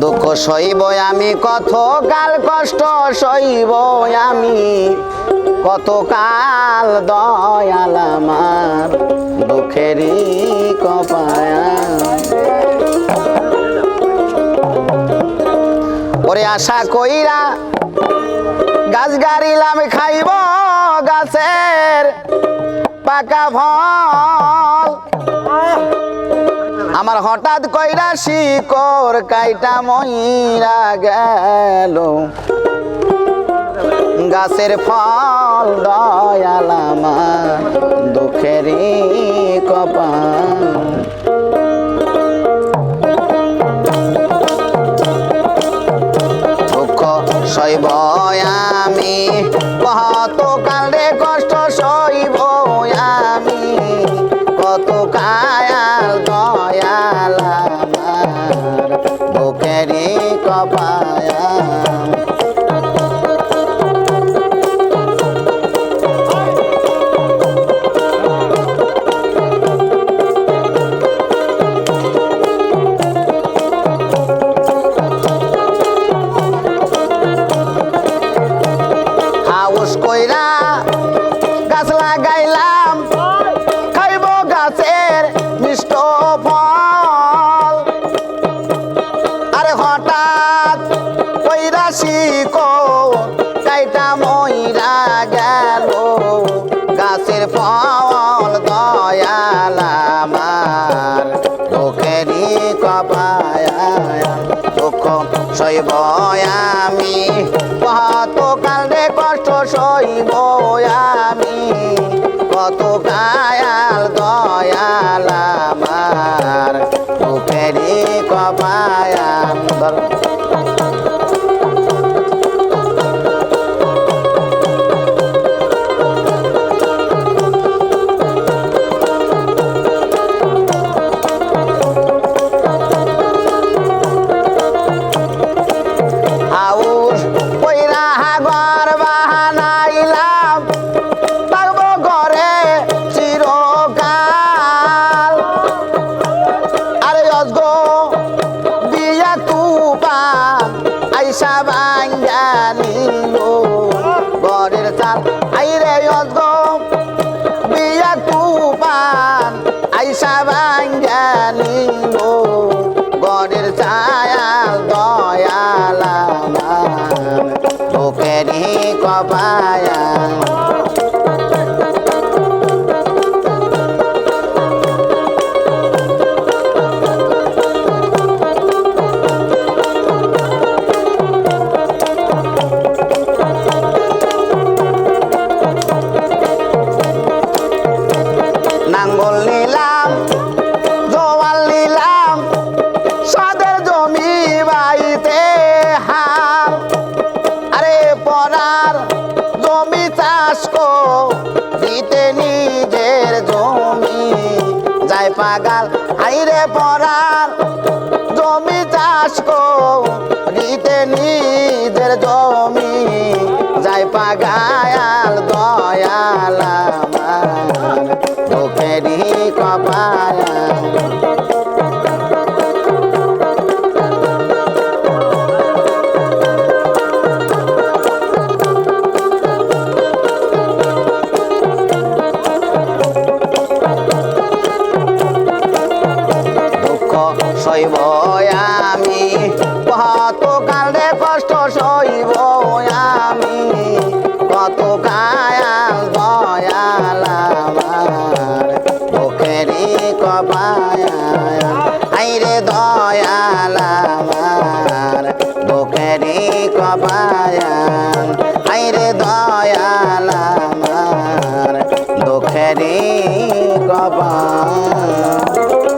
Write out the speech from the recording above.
দুঃখ সইব আমি কত কাল কষ্ট সইব আমি কত কাল দয়াল আমার দুঃখেরই কপায়া ওরে আশা কইরা গাছ গাড়িলাম খাইব গাছের পাকা ফল আমার হঠাৎ কইরা শিকড় কাইটা মইরা গেল গাছের ফল দয়াল আমার দুঃখেরই কপাল দুঃখ সইব আমি কত কালে কষ্ট সইব আমি কত কায়াল দয়াল আমার বুকেরই কপায়া হাউস কইরা গাছ লাগাইলাম খাইব গাছের মিষ্ট ফল আরে হঠাৎ কইরা শিকড় কাইটা মইরা গেল গাছের ফল দয়াল আমার দুঃখেরই কপায়া দুঃখ সইব আমি কত কালে কষ্ট সইব আমি কত কায়াল দয়াল আমার দুঃখেরই কপায়া হাউস কইরা ঘর বানাইলাম থাকবো ঘরে চিরকাল আরে অজগো দিয়া তুফান আইসা ভাঙ্গা নিল ঘরের চাল আইরে অজগো দিয়া তুফান আইসা ভাঙ্গা নিল ঘরের ছায়াল দয়াল আমার বুকেরই কপায়া নাঙ্গল নিলাম জোয়াল নিলাম সাদের জমি বাইতে হাল আরে পরার জমি চাষ দিতে নিজের জমি যায় পাগাল আইরে পরার জমি চাষ দিতে নিজের জমি যায় পাগাল দয়াল আমার দুঃখেরই কপায়া দুঃখ সইব আমি কত কালে কষ্ট সইব আমি কত কায়াল দয়াল আমার বুকেরই কপায়া আইরে